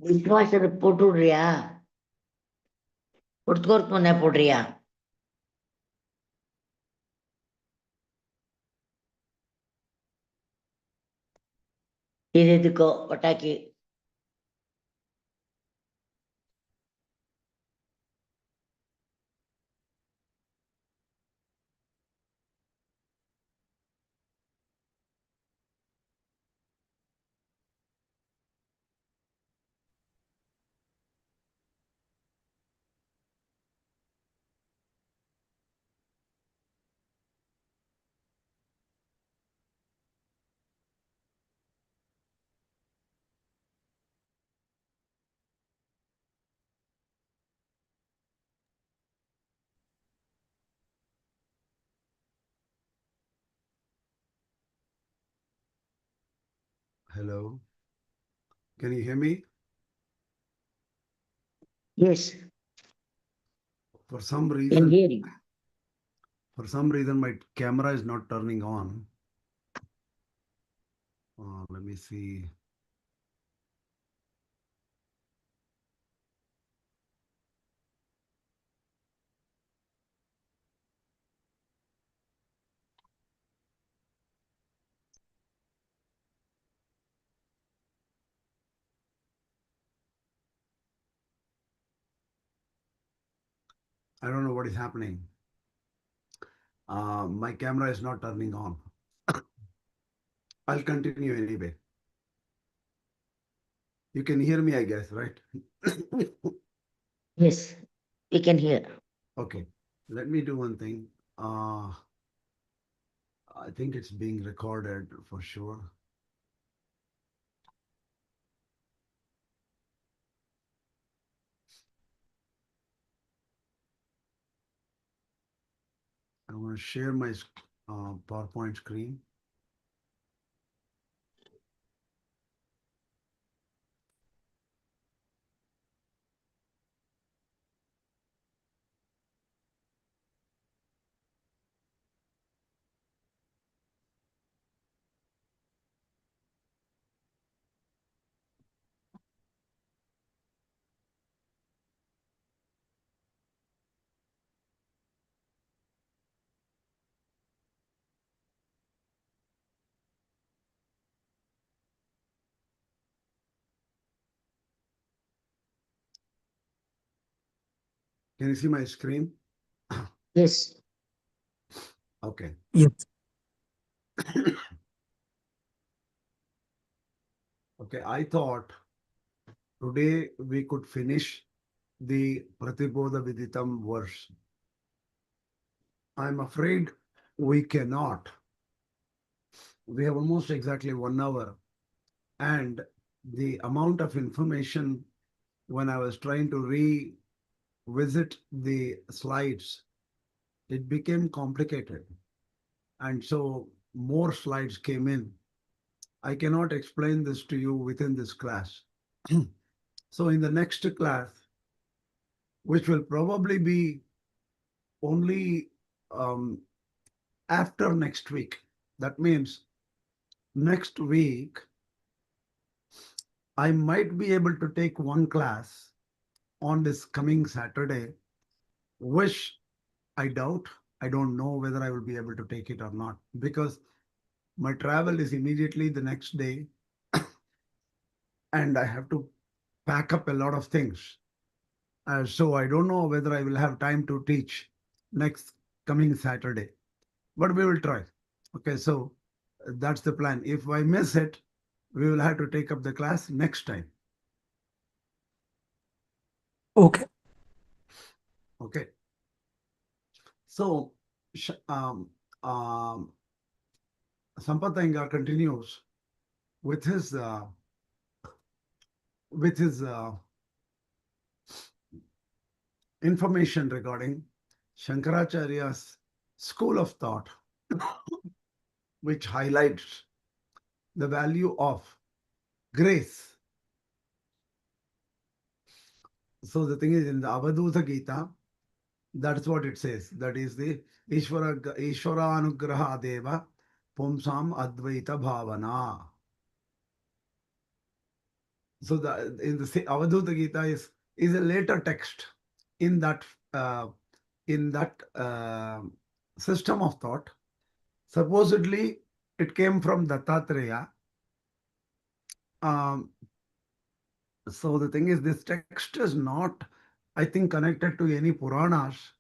விசுவாசத்தை போட்டு விடுறியா? கொடுத்துக்கோர்த்து முன்னே போடுறியா? இது எதுக்கோ பட்டாக்கி Hello. Can you hear me? Yes, For some can reason, hear you. my camera is not turning on. Let me see. I don't know what is happening. My camera is not turning on. I'll continue anyway. You can hear me, I guess, right? Yes, we can hear. Okay. Let me do one thing. I think it's being recorded for sure. I want to share my PowerPoint screen. Can you see my screen? Yes. Okay. Yes. Okay, I thought today we could finish the Pratibodha Viditam verse. I'm afraid we cannot. We have almost exactly 1 hour, and the amount of information when I was trying to revisit the slides, it became complicated. And so more slides came in. I cannot explain this to you within this class. So in the next class, which will probably be only after next week, that means next week, I might be able to take one class on this coming Saturday, which I doubt. I don't know whether I will be able to take it or not, because my travel is immediately the next day and I have to pack up a lot of things. So I don't know whether I will have time to teach next coming Saturday, but we will try. Okay, so that's the plan. If I miss it, we will have to take up the class next time. Okay. Okay. So Sampath Iyengar continues with his information regarding Shankaracharya's school of thought, which highlights the value of grace. So the thing is, in the Avadhuta Gita, that's what it says. That is the Īśvara Anugraha Deva Pumsam Advaita Bhāvana. So in the Avadhuta Gita is a later text in that system of thought. Supposedly, it came from Dattatreya. So the thing is, this text is not, I think, connected to any Puranas.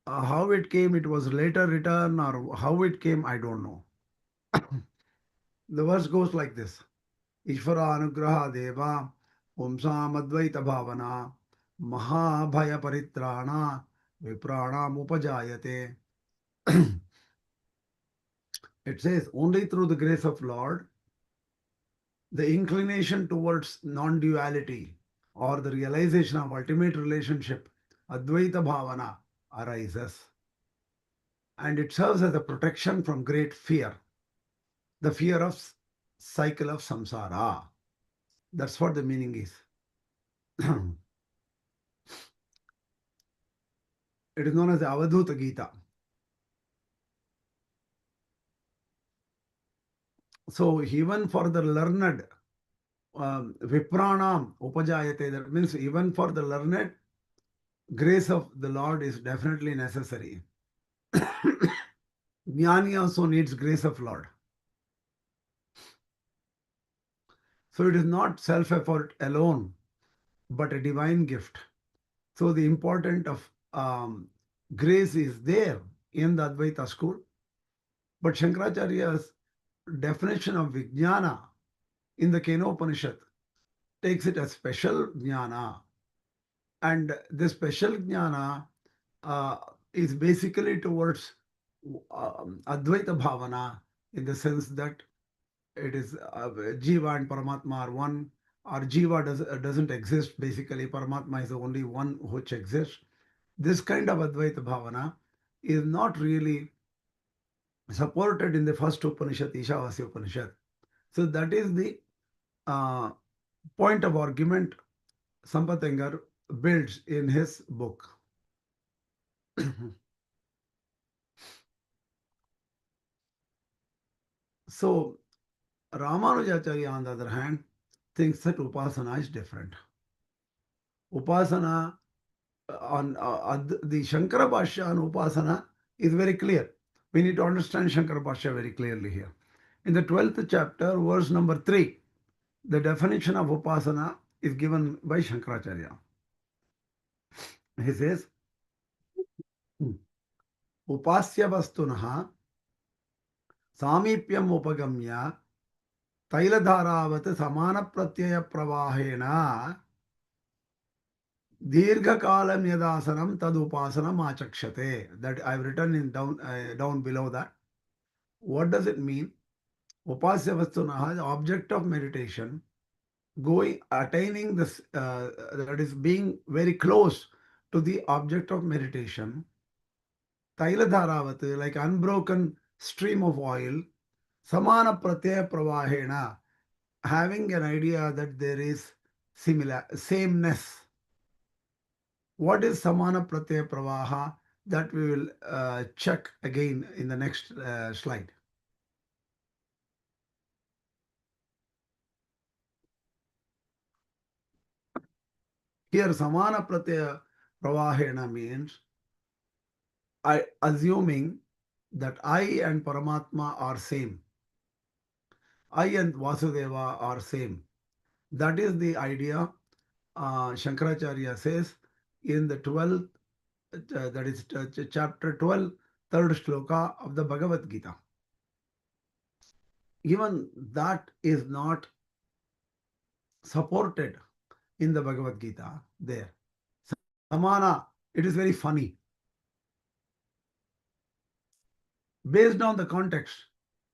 How it came, it was later written, or how it came, I don't know. The verse goes like this: Īśvara Anugraha deva pumsam Advaita Bhāvana mahabhaya paritrāna vipranam upajayate. It says, only through the grace of Lord, the inclination towards non-duality or the realization of ultimate relationship, Advaita Bhavana, arises. And it serves as a protection from great fear, the fear of cycle of saṃsāra. That's what the meaning is. It is known as the Avadhuta Gita. So even for the learned, Vipranam upajayate, that means even for the learned, grace of the Lord is definitely necessary. Jnani also needs grace of Lord. So it is not self-effort alone, but a divine gift. So the importance of grace is there in the Advaita school. But Shankaracharya's definition of Vijnana in the Kṛṣṇa Upanishad takes it as special Jnana. And this special Jnana is basically towards Advaita Bhavana, in the sense that it is Jiva and Paramatma are one, or Jiva doesn't exist. Basically, Paramatma is the only one which exists. This kind of Advaita Bhavana is not really supported in the first Upanishad, Īśa Upanishad. So that is the point of argument Sampath builds in his book. So Ramanujacharya, on the other hand, thinks that Upasana is different. Upasana on the Shankara Bhashya on Upasana is very clear. We need to understand Shankara Bhashya very clearly here. In the 12th chapter, verse number 3, the definition of Upasana is given by Shankaracharya. He says, Upasya vastunaha samipyam upagamya tailadharavat samana pratyaya pravahena Dirghakalam yadasanam tad upasanam achakshate. That I've written in down below that. What does it mean? Upasya vastunaha, the object of meditation, attaining this, that is being very close to the object of meditation. Tailadharavat, like unbroken stream of oil. Samana pratyaya pravahena, having an idea that there is sameness. What is samana pratyaya pravaha? That we will check again in the next slide. Here, samana pratyaya pravahena means assuming that I and Paramatma are same. I and Vasudeva are same. That is the idea Shankaracharya says in the 12th, that is chapter 12, third shloka of the Bhagavad Gītā. Even that is not supported in the Bhagavad Gītā there. Samana, it is very funny. Based on the context,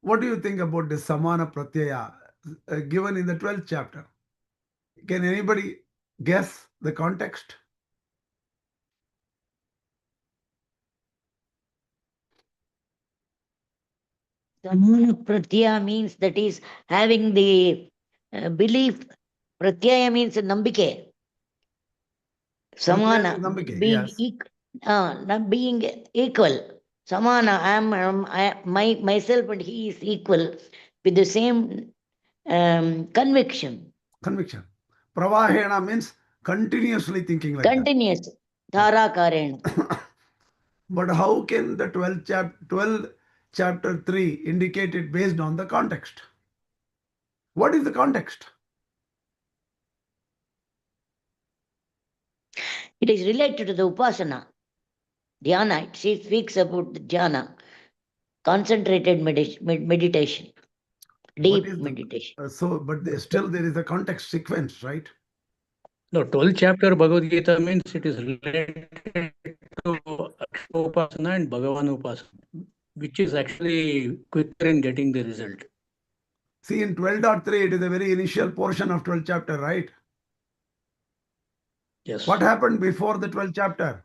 what do you think about this samana pratyaya given in the 12th chapter? Can anybody guess the context? Samana pratyaya means that is having the belief. Pratyaya means nambike. Samana, being being equal. Samana, myself and he is equal with the same conviction. Conviction. Pravahena means continuously thinking like Continuous. Dharakarena. that. But how can the 12 chapter 3 indicate it based on the context? What is the context? It is related to the Upasana. Jnana, she speaks about the jnana, concentrated meditation, deep meditation. But still there is a context sequence, right? No, 12th chapter Bhagavad Gita means it is related to Upasana and Bhagavan Upasana, which is actually quicker in getting the result. See, in 12.3, it is a very initial portion of 12th chapter, right? Yes. What happened before the 12th chapter?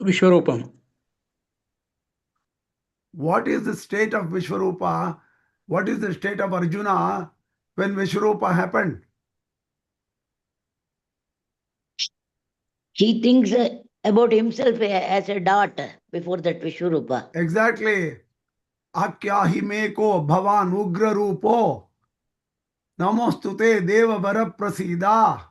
Viśvarūpam. What is the state of Viśvarūpa? What is the state of Arjuna when Viśvarūpa happened? He thinks about himself as a dot before that Viśvarūpa. Exactly. Akyahi meko bhavan ugra rupo namostute deva vara prasida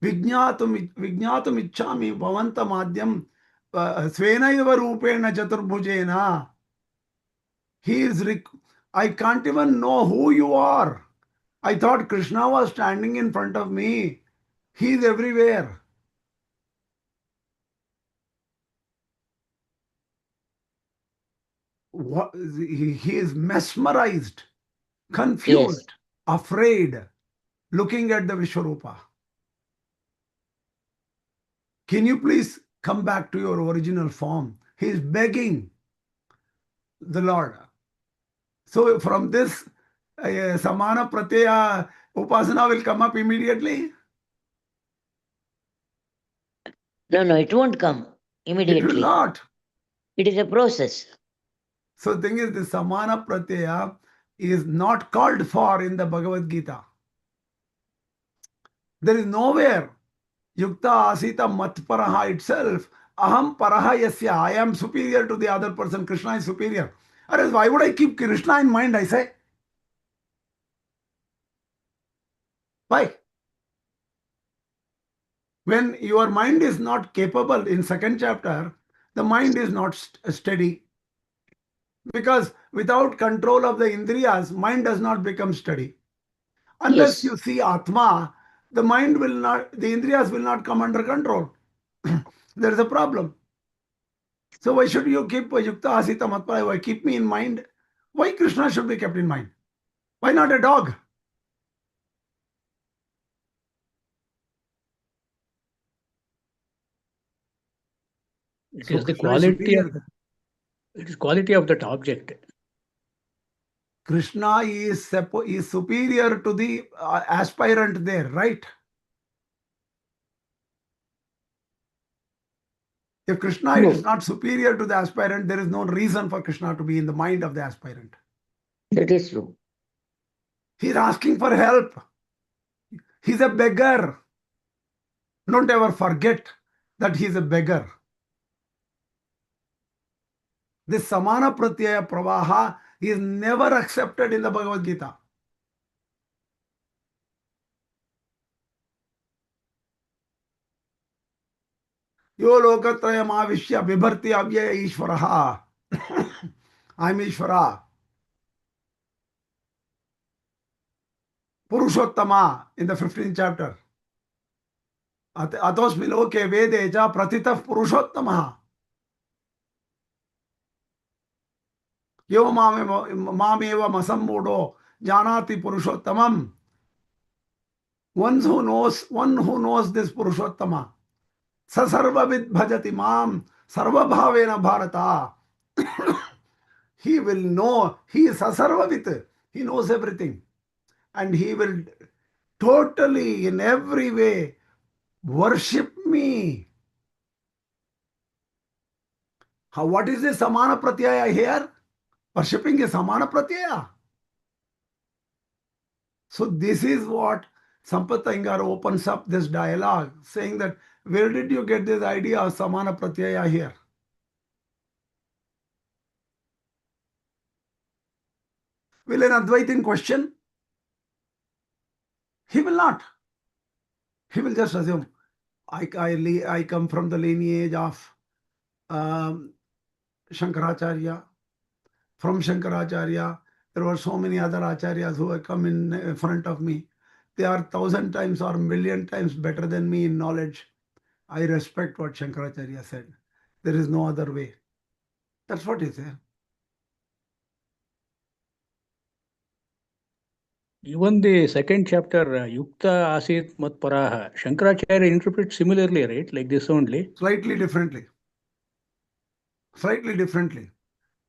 vijñātum ichchami bhavanta madhyam svenaiva rupena chaturbhujena. I can't even know who you are. I thought Kṛṣṇa was standing in front of me. He is everywhere. He is mesmerized, confused, afraid, looking at the Viśvarūpa. Can you please come back to your original form? He is begging the Lord. So from this, samana pratyaya upasana will come up immediately? No, it won't come immediately. It will not. It is a process. So the thing is, the samana pratyaya is not called for in the Bhagavad Gita. There is nowhere yukta asita matparaha itself, aham paraha yasya, I am superior to the other person, Kṛṣṇa is superior. Otherwise, why would I keep Kṛṣṇa in mind, I say? Why? When your mind is not capable, in second chapter, the mind is not steady. Because without control of the indriyas, mind does not become steady. Unless you see Atma, the mind will not, the indriyas will not come under control. There is a problem. So why should you keep yukta asita matpara? Why keep me in mind? Why Kṛṣṇa should be kept in mind? Why not a dog? It is the quality of, it is quality of that object. Kṛṣṇa is superior to the aspirant there, right? If Kṛṣṇa is not superior to the aspirant, there is no reason for Kṛṣṇa to be in the mind of the aspirant. That is true. He is asking for help. He is a beggar. Don't ever forget that he is a beggar. This samana pratyaya pravaha is never accepted in the Bhagavad Gita. Yo lokatrayam avishya vibharti avyaya Īśvaraha. I am Īśvara. Purushottama in the 15th chapter. Atosmi loke vede ja pratitah purushottama. Yo mameva masammudo janati purushottamam. One who knows this Purushottama. Sasarvavid bhajati mam sarvabhavena bharata. He will know, he is sasarvavit. He knows everything. And he will totally, in every way, worship me. What is the samana pratyaya here? Worshipping is samana pratyaya. So this is what Sampath Iyengar opens up this dialogue, saying that where did you get this idea of samana pratyaya here? Will an Advaitin question? He will not. He will just assume, I come from the lineage of Shankaracharya. From Shankaracharya, there were so many other Acharyas who have come in front of me. They are 1,000 times or million times better than me in knowledge. I respect what Shankaracharya said. There is no other way. That's what he said. Even the second chapter, Yukta Asit Mat Paraha, Shankaracharya interprets similarly, right? Like this only. Slightly differently. Slightly differently.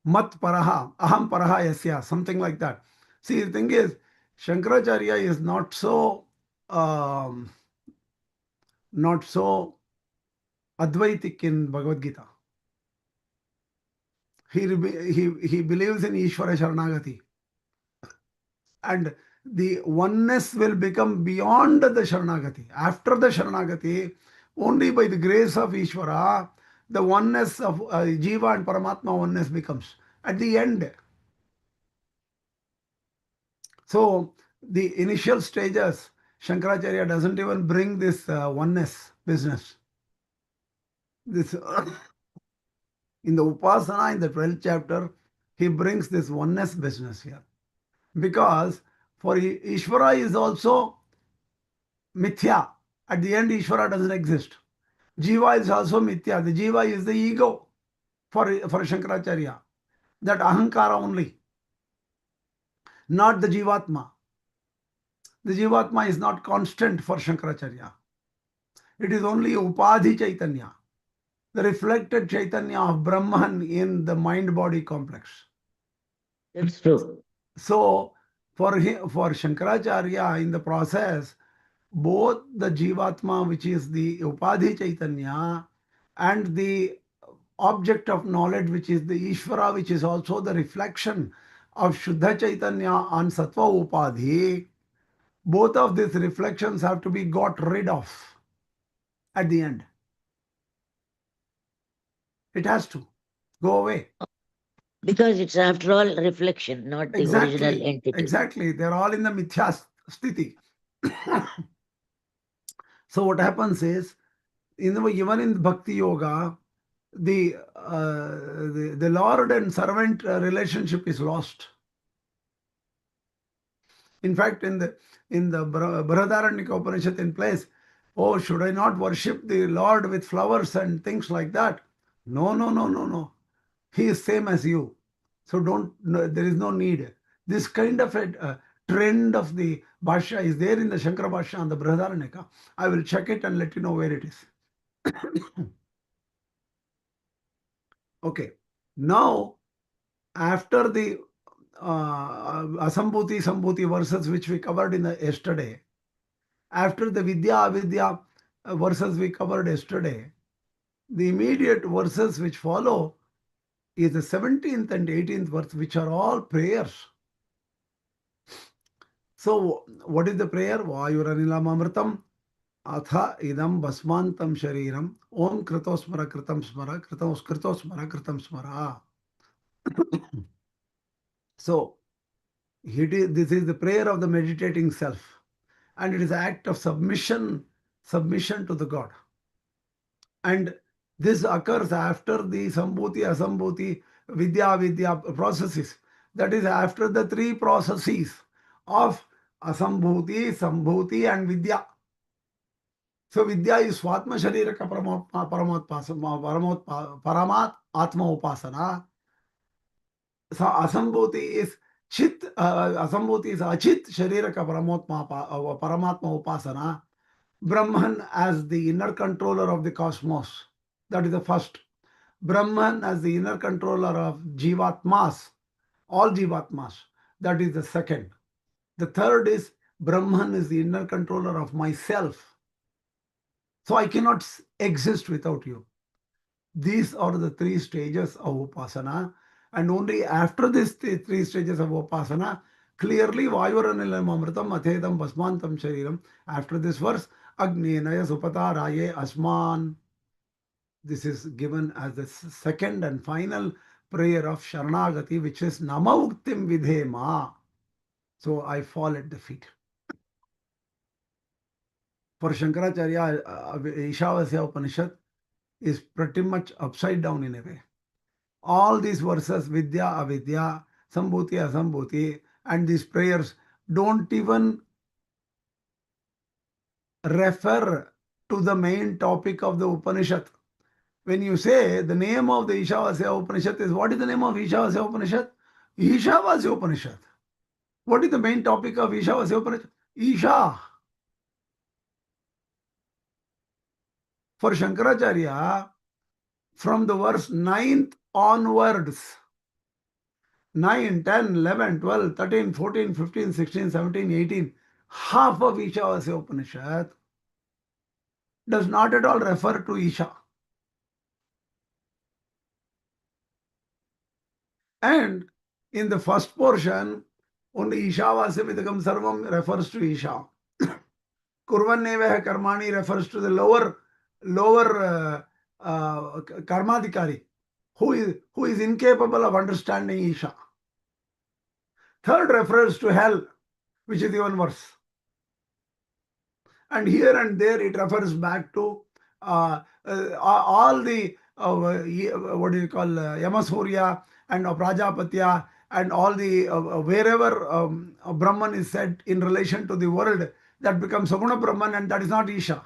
Mat Paraha, Aham Paraha Yasya, something like that. See, the thing is, Shankaracharya is not so Advaitic in Bhagavad Gītā. He believes in Īśvara śaraṇāgati. And the oneness will become beyond the śaraṇāgati. After the śaraṇāgati, only by the grace of Īśvara, the oneness of Jiva and Paramatma oneness becomes. At the end. So, the initial stages, Shankaracharya doesn't even bring this oneness business. This in the Upasana, in the 12th chapter, he brings this oneness business here. Because for Īśvara is also mithya. At the end, Īśvara doesn't exist. Jiva is also mithya. The Jiva is the ego for Shankaracharya. That ahankara only. Not the jīvātman. The jīvātman is not constant for Shankaracharya. It is only upadhi chaitanya, the reflected chaitanya of Brahman in the mind-body complex. That's true. So, for Shankaracharya in the process, both the jīvātma, which is the upadhi chaitanya, and the object of knowledge, which is the Īśvara, which is also the reflection of Shuddha Chaitanya on Sattva Upadhi, both of these reflections have to be got rid of at the end. It has to go away. Because it's after all reflection, not the original entity. Exactly. They're all in the mithya sthiti. So what happens is, even in Bhakti Yoga, the Lord and servant relationship is lost. In fact, in the Brihadaranyaka Upanishad in place, oh, should I not worship the Lord with flowers and things like that? No. He is same as you. So there is no need. This kind of a trend of the Bhashya is there in the Shankara Bhashya and the Brihadaranyaka. I will check it and let you know where it is. Okay. Now, after the Asambhuti, Sambhuti verses which we covered in yesterday, after the Vidyā, Avidyā verses we covered yesterday, the immediate verses which follow is the 17th and 18th verse, which are all prayers. So, what is the prayer? Vāyuranilamamritam atha idam basmantam shariram om kritosmara kritam smara kritosmara kritam smara. So, this is the prayer of the meditating self, and it is an act of submission to the God. And this occurs after the Sambhuti, Asambhuti, Vidyā, Avidyā processes. That is after the three processes of Asambhuti, Sambhuti and Vidyā. So Vidyā is Swatma Shariraka Paramat Atma Upasana. So Asambhuti is Asambhuti is Achit Shariraka Paramatma Upasana. Brahman as the inner controller of the cosmos. That is the first. Brahman as the inner controller of jīvātmas, all jīvātmas. That is the second. The third is Brahman is the inner controller of myself. So I cannot exist without you. These are the three stages of Upasana. And only after these three stages of Upasana, clearly Vāyuranilamamritam athedam basmantam shariram. After this verse, Agnenaya supataraye asman. This is given as the second and final prayer of śaraṇāgati, which is Nama Uktim Vidhema. So I fall at the feet. For Shankaracharya, Īśvara Upanishad is pretty much upside down in a way. All these verses, Vidyā, Avidyā, Sambhuti, Asambhuti, and these prayers don't even refer to the main topic of the Upanishad. When you say the name of the Īśvara Upanishad is, what is the name of Īśvara Upanishad? Īśvara Upanishad. What is the main topic of Īśvara Upanishad? Īśa. For Shankaracharya, from the verse 9th onwards, 9, 10, 11, 12, 13, 14, 15, 16, 17, 18, half of Īśvara Upanishad does not at all refer to Īśa. And in the first portion, only Īśāvāsya vidagam sarvam refers to Īśa. Kurvannevaha karmani refers to the lower karmadikari, who is incapable of understanding Īśa. Third refers to hell, which is even worse. And here and there it refers back to all the what do you call Yamasurya and Prajapatya and all the wherever Brahman is said in relation to the world, that becomes Saguna Brahman, and that is not Īśa.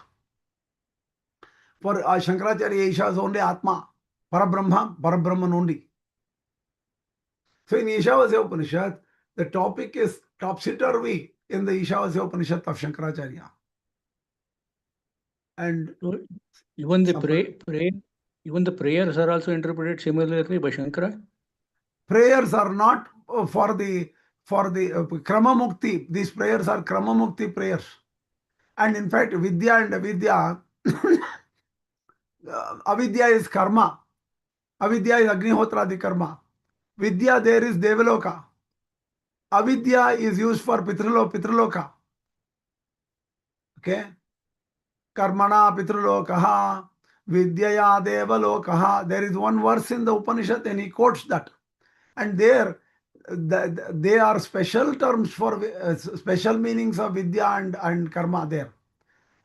For Shankaracharya, Īśa is only Atma, Parabrahman only. So in Īśvara Upanishad, the topic is topsy-turvy in the Īśvara Upanishad of Shankaracharya. And even the prayers are also interpreted similarly by Shankara. Prayers are not for the Krama Mukti. These prayers are Krama Mukti prayers. And in fact, Vidyā and Avidyā, Avidyā is karma. Avidyā is Agnihotradi karma. Vidyā, there is Devaloka. Avidyā is used for Pitraloka. Okay? Karmana Pitralokaha, Vidyaya Devalokaha. There is one verse in the Upanishad and he quotes that. And there, they are special terms for special meanings of Vidya and Karma there.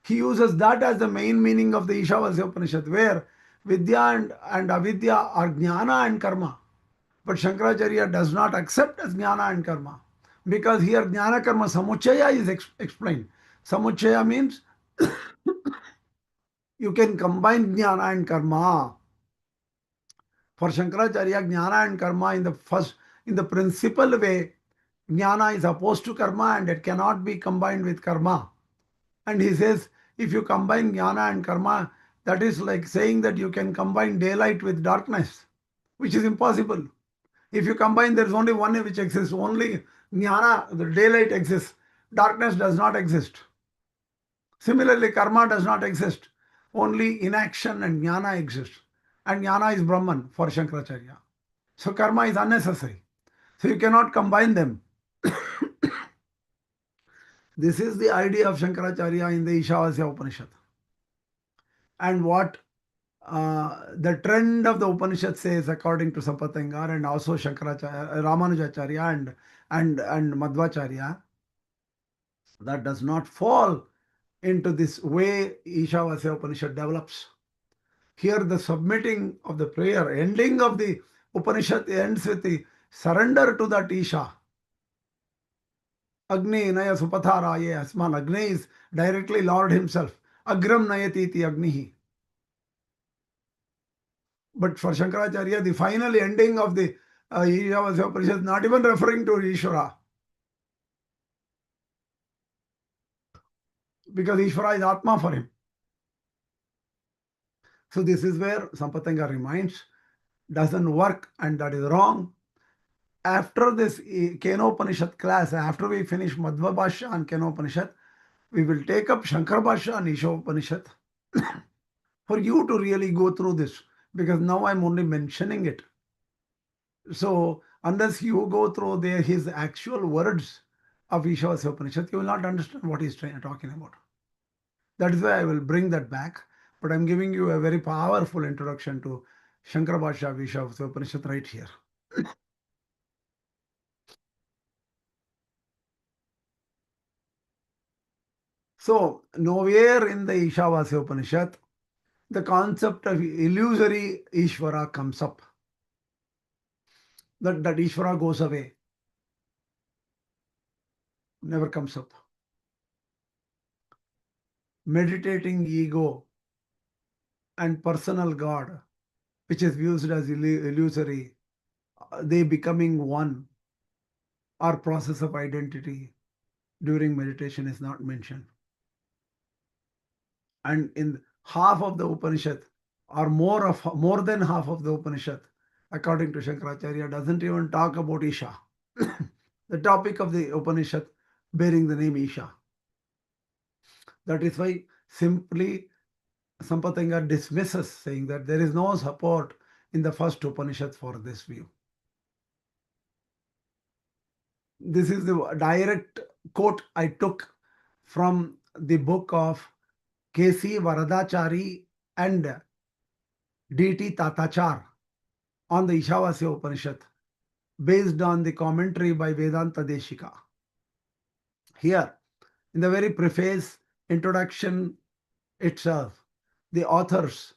He uses that as the main meaning of the Īśvara Upanishad, where Vidya and Avidya are Jnana and Karma. But Shankaracharya does not accept as Jnana and Karma, because here Jnana Karma Samuchaya is explained. Samuchaya means you can combine Jnana and Karma. For Shankaracharya, Jnana and Karma in the principal way, Jnana is opposed to Karma and it cannot be combined with Karma. And he says, if you combine Jnana and Karma, that is like saying that you can combine daylight with darkness, which is impossible. If you combine, there is only one which exists. Only Jnana, the daylight exists. Darkness does not exist. Similarly, Karma does not exist. Only inaction and Jnana exist. And Jnana is Brahman for Shankaracharya. So Karma is unnecessary. So you cannot combine them. This is the idea of Shankaracharya in the Īśvara Upanishad. And what the trend of the Upanishad says, according to Sampatangar and also Ramanujacharya and Madhvacharya, that does not fall into this way Īśvara Upanishad develops. Here the submitting of the prayer, ending of the Upanishad ends with the surrender to that Īśa. Agni naya supatharaye asman. Agni is directly Lord himself. Agram nayati iti agnihi. But for Shankaracharya, the final ending of the Īśvara Upanishad is not even referring to Īśvara. Because Īśvara is Atma for him. So this is where Sampatangar reminds, doesn't work and that is wrong. After this Kenopanishad class, after we finish Madhva Bhashya and Kenopanishad, we will take up Shankara Bhashya and Īśa Upanishad for you to really go through this, because now I'm only mentioning it. So unless you go through his actual words of Īśvara Upanishad, you will not understand what he's talking about. That is why I will bring that back. But I'm giving you a very powerful introduction to Shankara Bhashya of Īśvara Upanishad right here. So nowhere in the Īśvara Upanishad the concept of illusory Īśvara comes up. That Īśvara goes away. Never comes up. Meditating ego and personal God, which is used as illusory, they becoming one, or process of identity during meditation is not mentioned. And in half of the Upanishad, or more than half of the Upanishad, according to Shankaracharya, doesn't even talk about Īśa. The topic of the Upanishad bearing the name Īśa. That is why simply Sampatanga dismisses, saying that there is no support in the first Upanishad for this view. This is the direct quote I took from the book of K.C. Varadachari and D.T. Tatachar on the Īśvara Upanishad, based on the commentary by Vedanta Deshika. Here, in the very preface, introduction itself, the authors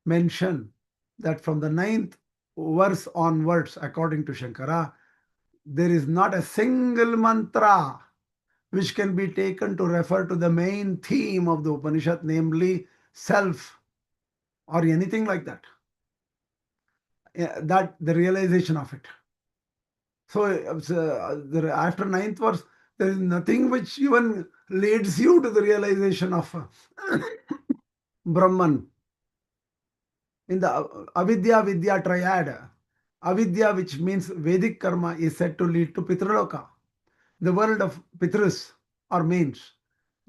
mention that from the 9th verse onwards, according to Shankara, there is not a single mantra which can be taken to refer to the main theme of the Upanishad, namely self, or anything like that. That the realization of it. So after 9th verse, there is nothing which even leads you to the realization of Brahman. In the Avidyā Vidyā triad, Avidyā, which means Vedic karma, is said to lead to Pitraloka, the world of Pitris or means.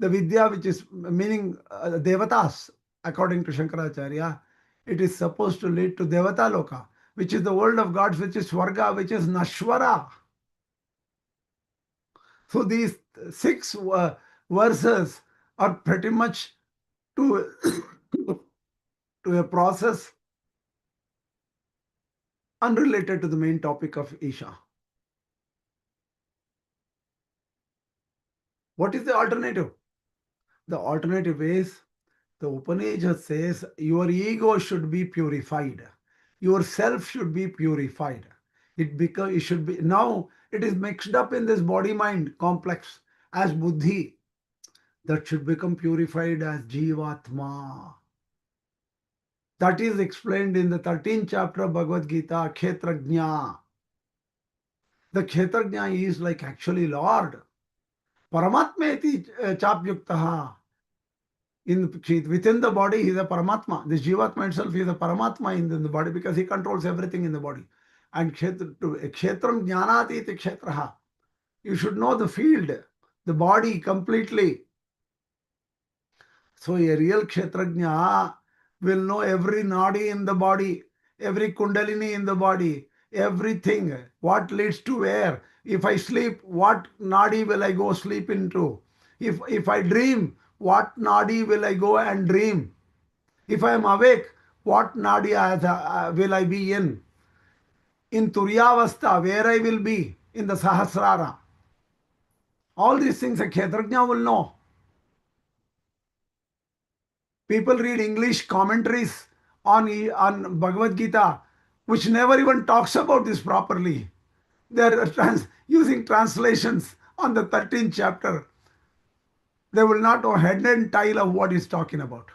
The Vidyā, which is meaning Devatas, according to Shankaracharya, it is supposed to lead to Devata Loka, which is the world of gods, which is Swarga, which is Nashvara. So these 6 verses are pretty much to a process unrelated to the main topic of Īśa. What is the alternative? The alternative is, the Upanishad says, your ego should be purified. Your self should be purified. It should be, now it is mixed up in this body-mind complex as buddhi. That should become purified as jīvātman. That is explained in the 13th chapter of Bhagavad Gītā, Kṣetra. The Kṣetra is like actually Lord. Paramatmeti chapyuktaha. Within the body, he is a Paramatma. This Jīvātman itself is a Paramatma in the body, because he controls everything in the body. And Kṣetram Jñānāti Kṣetraha. You should know the field, the body completely. So a real Kshetrajna will know every nadi in the body, every kundalini in the body, everything, what leads to where. If I sleep, what nadi will I go sleep into? If I dream, what nadi will I go and dream? If I am awake, what nadi will I be in? In Turyavastha, where I will be, in the Sahasrara. All these things a Kshetrajna will know. People read English commentaries on Bhagavad Gītā, which never even talks about this properly. They are using translations on the 13th chapter. They will not know head and tail of what he's talking about.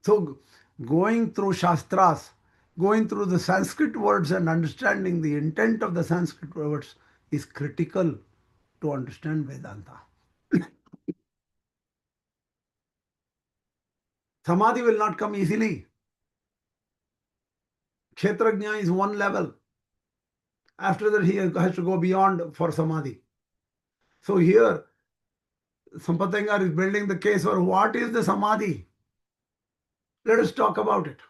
So going through Shastras, going through the Sanskrit words and understanding the intent of the Sanskrit words is critical to understand Vedanta. Samadhi will not come easily. Kshetrajna is one level. After that, he has to go beyond for Samadhi. So here, Sampatangar is building the case for what is the Samadhi. Let us talk about it.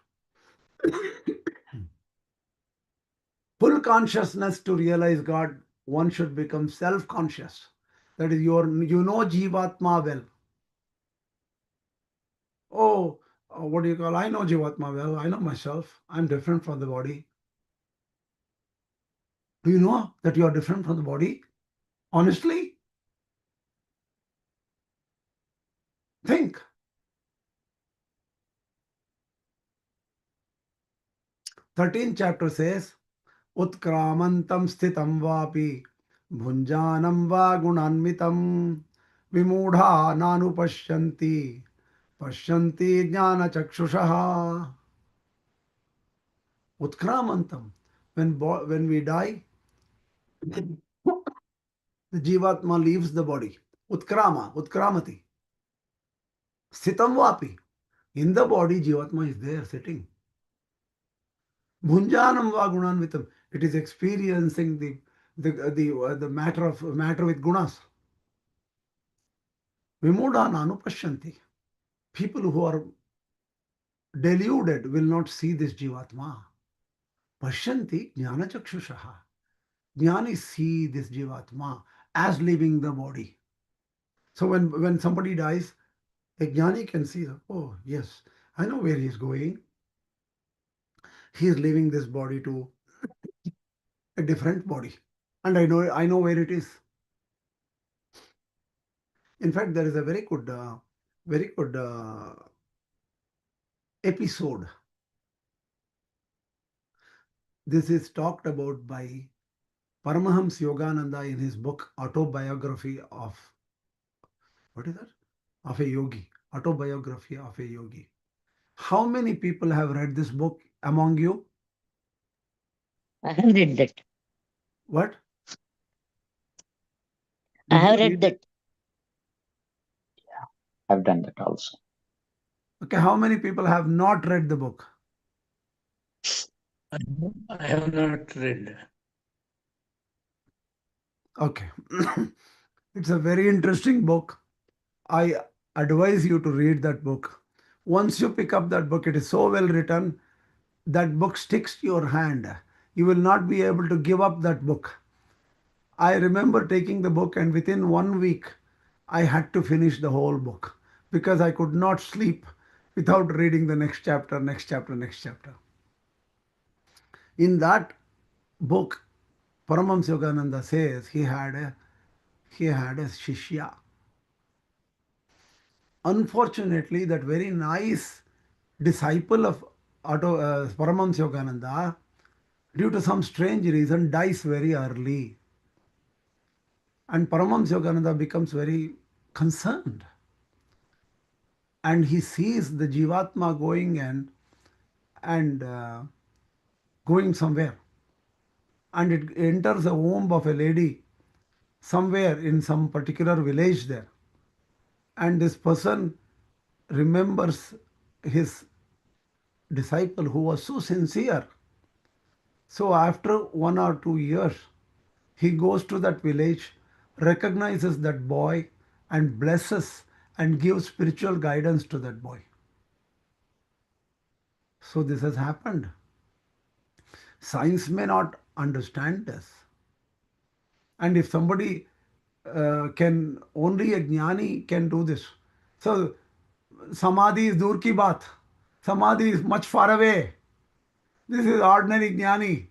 Full consciousness to realize God, one should become self-conscious. That is, you know jīvātman well. Oh, what do you call? I know jīvātman well. I know myself. I'm different from the body. Do you know that you are different from the body? Honestly? 13th chapter says, Utkramantam sthitam vapi bhunjanam va gunanmitam vimudha nanu pashyanti jnana chakshushaha. Utkramantam. When we die, the jīvātma leaves the body. Utkramati. Sthitam vapi. In the body, jīvātma is there sitting. Bhunjanam va gunanvitam. It is experiencing the matter with gunas. Vimudha nanu pashyanti. People who are deluded will not see this jīvātma. Pashyanti jnana chakshushaha. Jnani see this jīvātma as leaving the body. So when somebody dies, a jnani can see, oh yes, I know where he is going. He is leaving this body to a different body. And I know where it is. In fact, there is a very good episode. This is talked about by Paramahams Yogananda in his book Autobiography of, what is that? Of a Yogi. Autobiography of a Yogi. How many people have read this book among you? I have read that. What? I Did you have read that. I've done that also. Okay, how many people have not read the book? I have not read. Okay. It's a very interesting book. I advise you to read that book. Once you pick up that book, it is so well written, that book sticks to your hand. You will not be able to give up that book. I remember taking the book, and within 1 week, I had to finish the whole book because I could not sleep without reading the next chapter. In that book, Paramahams Yogananda says he had a shishya. Unfortunately, that very nice disciple of Paramahams Yogananda, due to some strange reason, dies very early. And Paramahams Yogananda becomes very concerned. And he sees the jīvātma going and going somewhere. And it enters the womb of a lady somewhere in some particular village there. And this person remembers his disciple who was so sincere. So after 1 or 2 years, he goes to that village, recognizes that boy, and blesses and gives spiritual guidance to that boy. So this has happened. Science may not understand this. And if somebody only a jnani can do this. So samadhi is dur ki baat. Samadhi is much far away. This is ordinary jnani.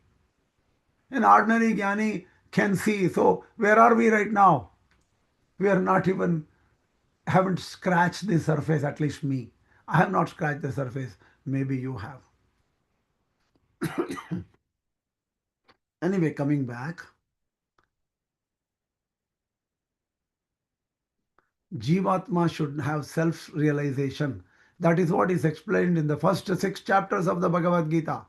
An ordinary jnani can see. So where are we right now? We are not even, haven't scratched the surface, at least me. I have not scratched the surface. Maybe you have. Anyway, coming back. Jīvātma should have self-realization. That is what is explained in the first 6 chapters of the Bhagavad Gītā.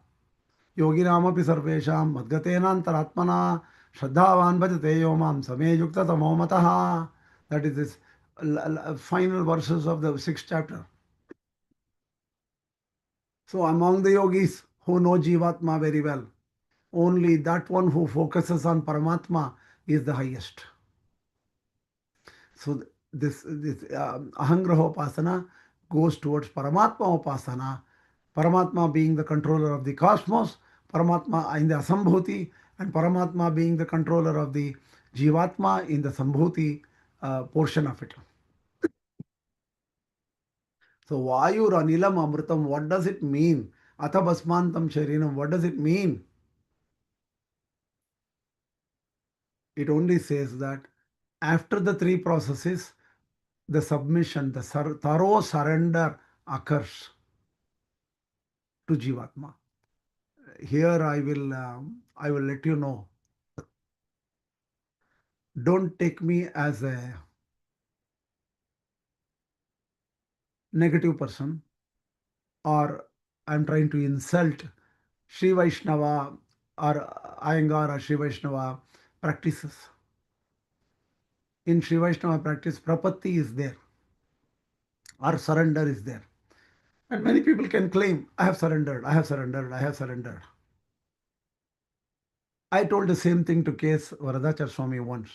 Yogināmapi sarvesham madgatenāntaratmana shraddhāvān bhajate yomam same yukta tamo mataha. That is this final verses of the 6th chapter. So among the yogis who know Jīvātma very well, only that one who focuses on Paramatma is the highest. So this Ahangraha Upasana goes towards Paramatma Upasana, Paramatma being the controller of the cosmos, Paramatma in the Asambhuti, and Paramatma being the controller of the Jīvātma in the Sambhuti portion of it. So Vayur Anilam Amritam, what does it mean? Atha Bhasmantam Sharinam, what does it mean? It only says that after the 3 processes, the submission, the thorough surrender occurs to Jīvātma. here I will let you know. Don't take me as a negative person, or I'm trying to insult Sri Vaishnava or Iyengar or Sri Vaishnava practices. In Sri Vaishnava practice, prapatti is there, or surrender is there. And many people can claim, I have surrendered, I have surrendered, I have surrendered. I told the same thing to K.S. Varadachar Swami once.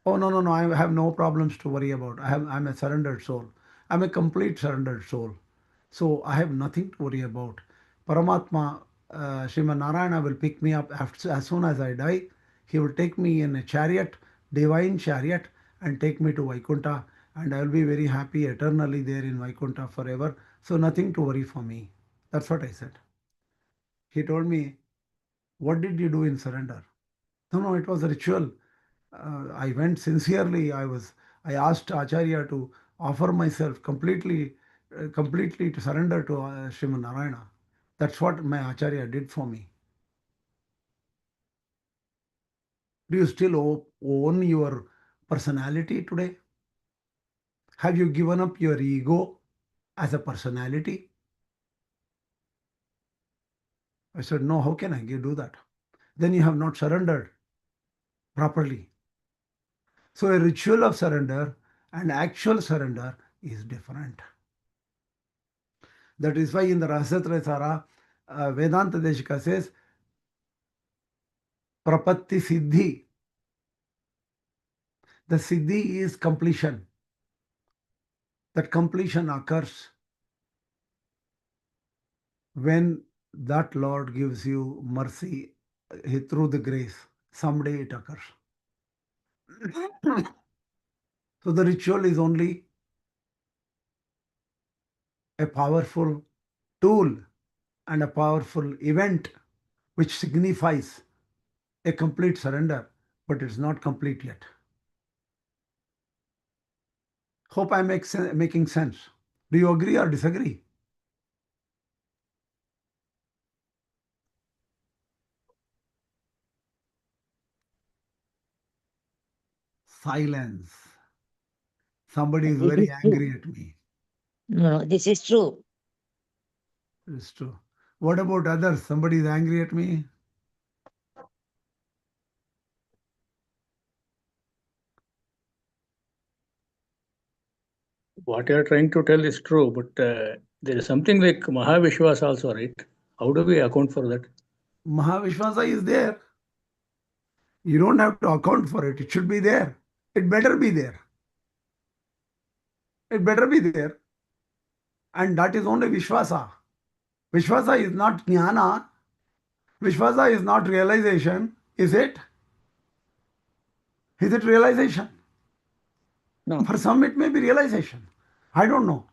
Oh, no, no, no, I have no problems to worry about. I'm a surrendered soul. I'm a complete surrendered soul. So I have nothing to worry about. Paramatma, Sriman Narayana will pick me up as soon as I die. He will take me in a chariot, divine chariot, and take me to Vaikuntha. And I will be very happy eternally there in Vaikuntha forever. So nothing to worry for me. That's what I said. He told me, what did you do in surrender? No, no, it was a ritual. I went sincerely. I asked Acharya to offer myself completely to surrender to Sriman Narayana. That's what my Acharya did for me. Do you still own your personality today? Have you given up your ego as a personality? I said, no, how can I do that? Then you have not surrendered properly. So a ritual of surrender and actual surrender is different. That is why in the Rasatrasara, Vedanta Deshika says, Prapatti Siddhi. The Siddhi is completion. That completion occurs when that Lord gives you mercy through the grace. Someday it occurs. So the ritual is only a powerful tool and a powerful event which signifies a complete surrender, but it's not complete yet. Hope I'm making sense. Do you agree or disagree? Silence. Somebody is This very is true. angry at me. No, no, this is true. It's true. What about others? Somebody is angry at me. What you are trying to tell is true, but there is something like Mahavishwas also, right? How do we account for that? Mahavishwasa is there. You don't have to account for it. It should be there. It better be there. It better be there. And that is only Vishwasa. Vishwasa is not Jnana. Vishwasa is not realization. Is it? Is it realization? No. For some, it may be realization. I don't know.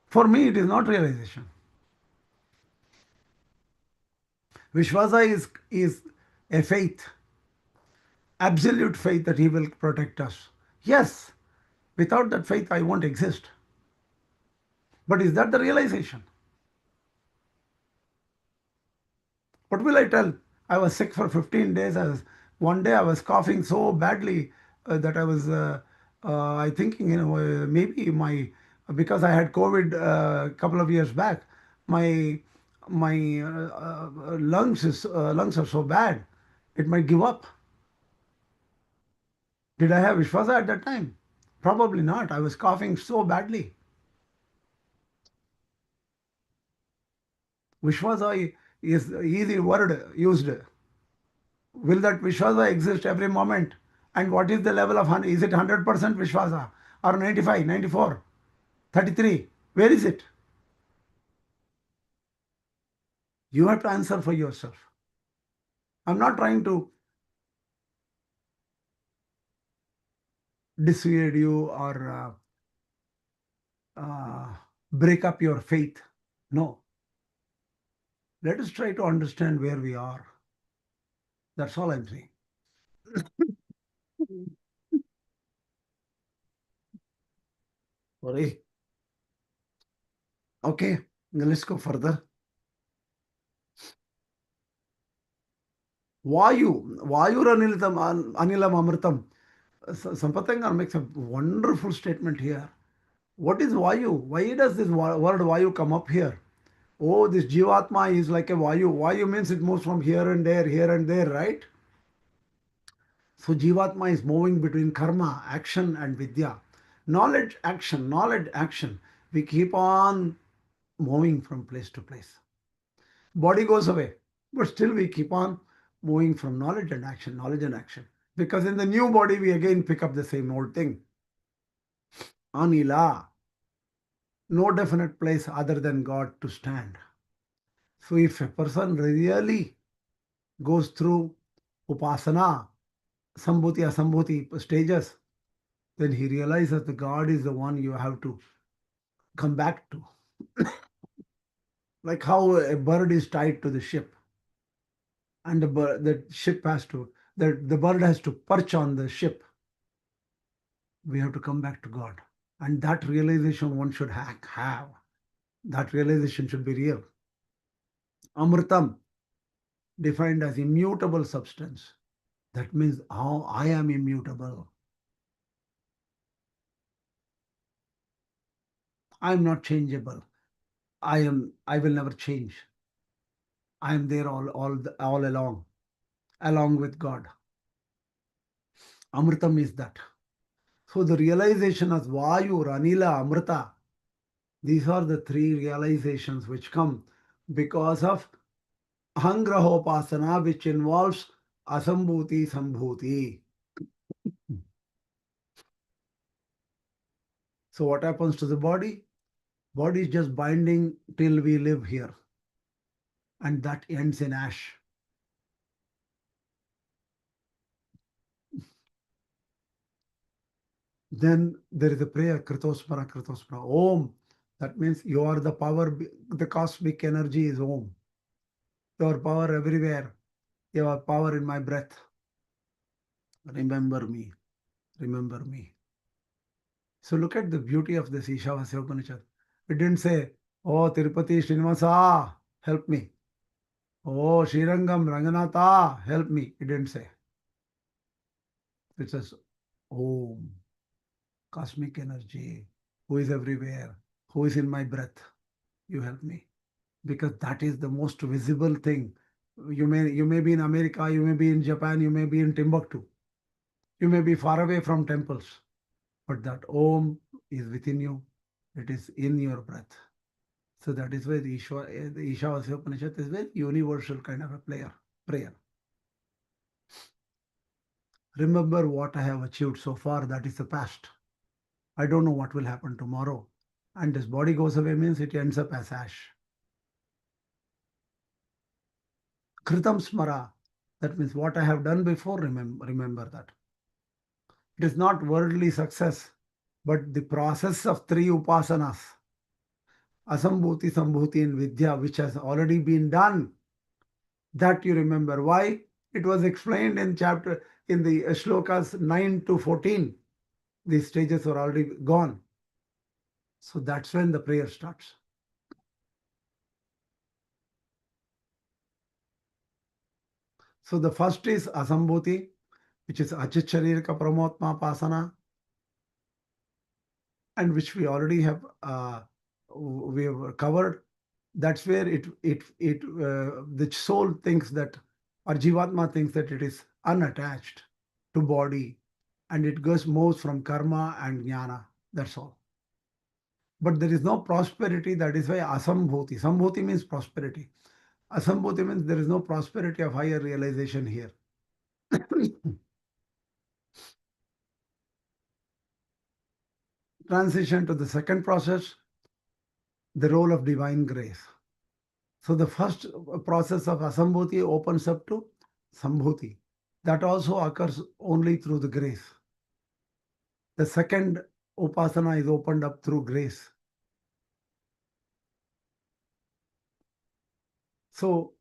For me, it is not realization. Vishwasa is a faith, absolute faith that he will protect us. Yes, without that faith, I won't exist. But is that the realization? What will I tell? I was sick for 15 days. One day I was coughing so badly that I was, I thinking, maybe because I had COVID a couple of years back, my lungs are so bad, it might give up. Did I have Vishwasa at that time? Probably not. I was coughing so badly. Vishwasa is easy word used. Will that Vishwasa exist every moment? And what is the level of, is it 100% Vishwasa or 95, 94, 33? Where is it? You have to answer for yourself. I'm not trying to dissuade you or break up your faith. No. Let us try to understand where we are. That's all I'm saying. Sorry. Okay, let's go further. Anilam Amritam. Sampatangar makes a wonderful statement here. What is Vayu? Why does this word Vayu come up here? Oh, this jīvātman is like a Vayu. Vayu means it moves from here and there, right? So jīvātman is moving between karma, action and Vidyā. Knowledge, action. We keep on moving from place to place. Body goes away, but still we keep on moving from knowledge and action. Because in the new body, we again pick up the same old thing. Anila. No definite place other than God to stand. So if a person really goes through Upasana, Sambhuti, Asambhuti stages, then he realizes that God is the one you have to come back to. Like how a bird is tied to the ship, and the bird has to perch on the ship. We have to come back to God. And that realization one should have. That realization should be real. Amritam, defined as immutable substance. That means how I am immutable. I am not changeable. I will never change. I am there all along with God. Amritam is that. So the realization of Vayu, Anila, Amrita, these are the three realizations which come because of Upasana, which involves Asambhuti, Sambhuti. So what happens to the body? Body is just binding till we live here. And that ends in ash. Then there is a prayer, Kṛṣṇa, Om. That means you are the power, the cosmic energy is Om. Your power everywhere. Your power in my breath. Remember me. So look at the beauty of this Īśvara Upanishad. It didn't say, oh, Tirupati Srinivasa, help me. Oh, Srirangam Ranganatha, help me. It didn't say. It says, Om, cosmic energy, who is everywhere, who is in my breath, you help me. Because that is the most visible thing. You may be in America, you may be in Japan, you may be in Timbuktu. You may be far away from temples. But that Om is within you. It is in your breath. So that is why the Īśvara Upanishad is very universal kind of a prayer. Remember what I have achieved so far, that is the past. I don't know what will happen tomorrow. And this body goes away means it ends up as ash. Kritam smara, that means what I have done before, remember that. It is not worldly success, but the process of three upasanas. Asambhuti, Sambhuti and Vidyā, which has already been done. That you remember. Why? It was explained in the shlokas 9 to 14. These stages are already gone. So that's when the prayer starts. So the first is Asambhuti, which is Acharika Pramotma Pasana, and which we already have covered. That's where the soul thinks that, or jīvātman thinks that it is unattached to body, and it moves from karma and jnana. That's all. But there is no prosperity. That is why asambhuti. Sambhuti means prosperity. Asambhuti means there is no prosperity of higher realization here. Transition to the second process, the role of divine grace. So the first process of asambhuti opens up to sambhuti. That also occurs only through the grace. The second upasana is opened up through grace. So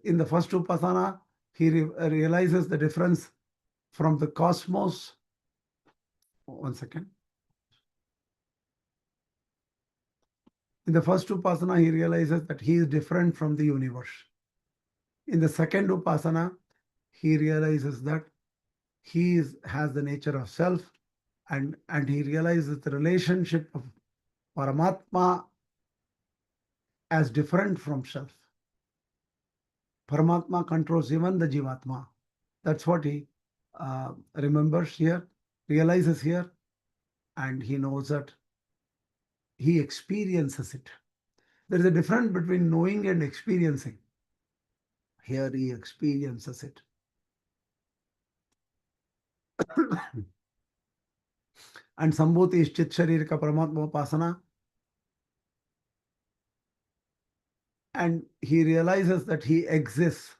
in the first upasana, he realizes the difference from the cosmos. One second. In the first upasana, he realizes that he is different from the universe. In the second upasana, he realizes that has the nature of self, and he realizes the relationship of Paramatma as different from self. Paramatma controls even the jīvātman. That's what he remembers here, realizes here, and he knows that he experiences it. There is a difference between knowing and experiencing. Here he experiences it. And Sambhuti is Chit Sharirika Paramatma Upasana. And he realizes that he exists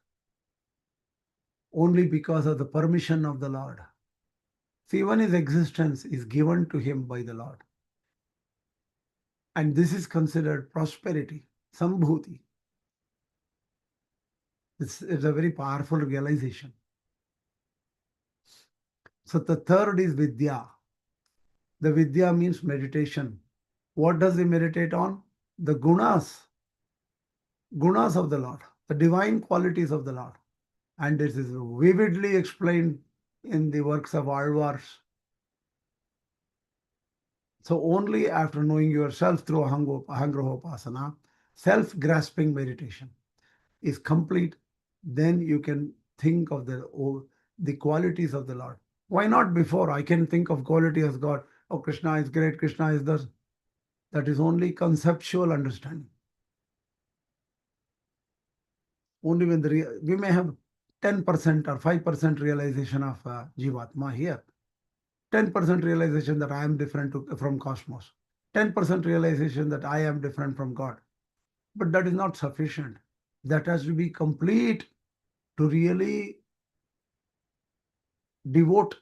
only because of the permission of the Lord. See, even his existence is given to him by the Lord. And this is considered prosperity, Sambhuti. It's a very powerful realization. So the third is Vidyā. The Vidyā means meditation. What does he meditate on? The gunas of the Lord, the divine qualities of the Lord. And this is vividly explained in the works of Alvars. So only after knowing yourself through Ahangraha Upasana, self-grasping meditation is complete, then you can think of the qualities of the Lord. Why not before? I can think of quality as God. Oh, Kṛṣṇa is great, Kṛṣṇa is this. That is only conceptual understanding. Only when we may have 10% or 5% realization of jīvātman here. 10% realization that I am different from cosmos. 10% realization that I am different from God. But that is not sufficient. That has to be complete to really devote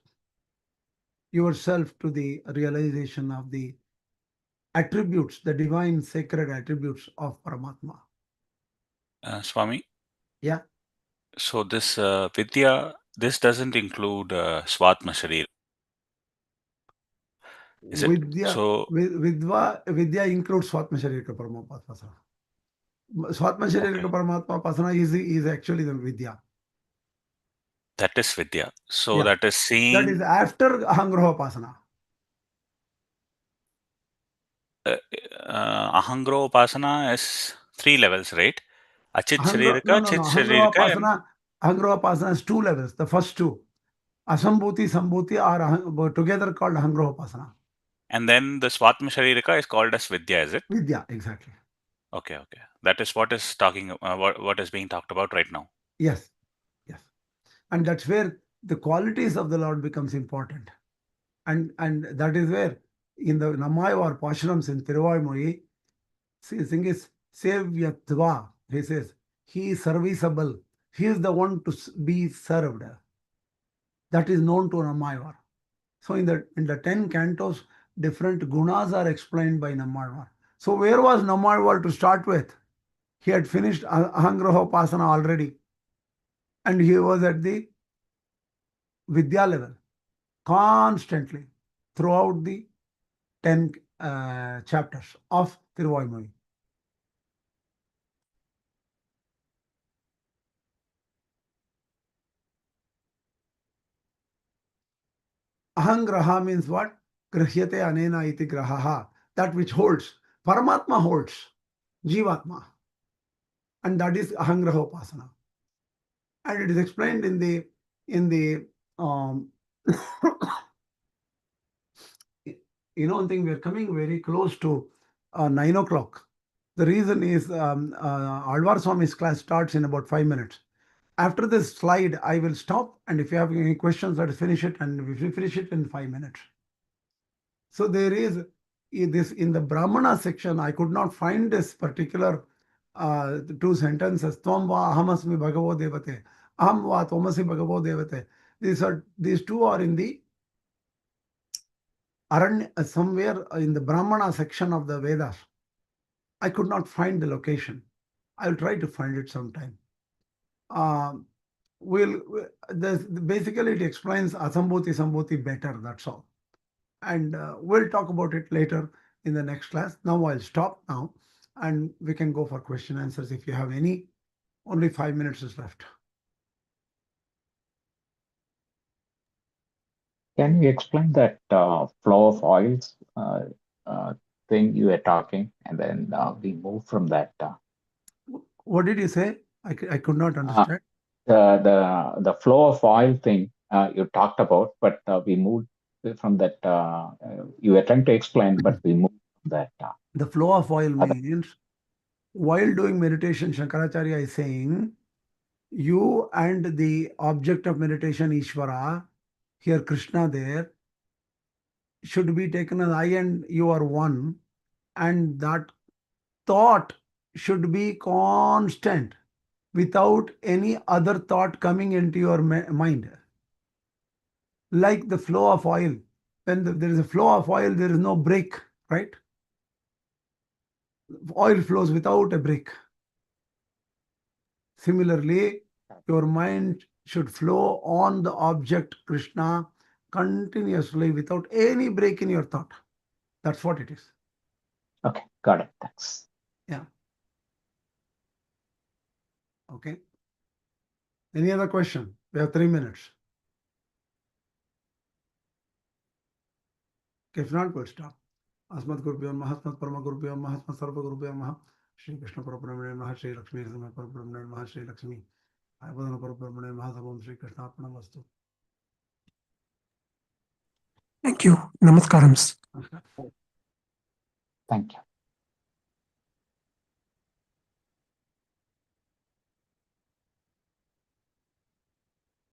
yourself to the realization of the attributes, the divine sacred attributes of Paramatma. Swami, Yeah. so this Vidyā, this doesn't include Swatma Sharira. Is it? Vidyā, So Vidyā includes Swatma Sharira Paramatma. Swatma Sharira Paramatma Upasana is actually the Vidyā. that is Vidyā. So Yeah. that is seeing. That is after Ahangraha Upasana. Ahangraha Upasana is 3 levels, right? Achit No. Sharirika, Chit Ahangraha Sharirika, Upasana has 2 levels. The first 2, Asambhuti, Sambhuti are together called Ahangraha Upasana. and then the Swatma Sharirika is called as Vidyā, is it? Vidyā, exactly. Okay. That is what is what is being talked about right now. Yes. And that's where the qualities of the Lord becomes important. And that is where in the Namayvar Pashanams in Tiruvāymoyi, the thing is Sevyatva. He says, he is serviceable. He is the one to be served. That is known to Namayvar. So in the 10 cantos, different gunas are explained by Namayvar. So where was Namayvar to start with? He had finished Ahangraha Upasana already. And he was at the Vidyā level constantly throughout the 10 chapters of Tiruvāymoyi. Ahangraha means what? Grahyate anena iti grahaha. That which holds. Paramatma holds. Jīvātman. And that is Ahangraha Upasana. And it is explained in the one thing, we are coming very close to 9 o'clock. The reason is Alvar Swami's class starts in about 5 minutes. After this slide, I will stop, and if you have any questions, let us finish it, and we will finish it in 5 minutes. So there is this in the Brahmana section. I could not find this particular 2 sentences. Tvam va ahamasmi bhagavo devate. Aham va tvamasi bhagavo devate. These 2 are in the Aranya, somewhere in the Brahmana section of the Vedas. I could not find the location. I will try to find it sometime. Basically it explains Asambhuti Sambhuti better, that's all. And we'll talk about it later in the next class. Now I'll stop now, and we can go for question answers if you have any. Only 5 minutes is left. Can you explain that flow of oils thing you were talking, and then we move from that? What did you say? I could not understand. The flow of oil thing you talked about, but we moved from that. You were trying to explain, but we moved from that. The flow of oil Other- means while doing meditation, Shankaracharya is saying, you and the object of meditation, Īśvara, here Kṛṣṇa there, should be taken as I and you are one, and that thought should be constant without any other thought coming into your mind. Like the flow of oil. When there is a flow of oil, there is no break, right? Oil flows without a break. Similarly, your mind should flow on the object Kṛṣṇa continuously without any break in your thought. That's what it is. Okay, got it. Thanks. Yeah. Okay. Any other question? We have 3 minutes. If not, we'll stop. Asmat Gurubhyo Namaha, Asmat Parama Gurubhyo Namaha, Asmat Sarva Gurubhyo Namaha, Shri Kṛṣṇa Parabrahmane Namaha, Shri Lakshmi Parabrahmane Namaha, Shri Lakshmi Ayavadana Parabrahmane Namaha, Sarvam Shri Kṛṣṇa Arpanamastu. Thank you. Namaskaram. Namaskar. Thank you.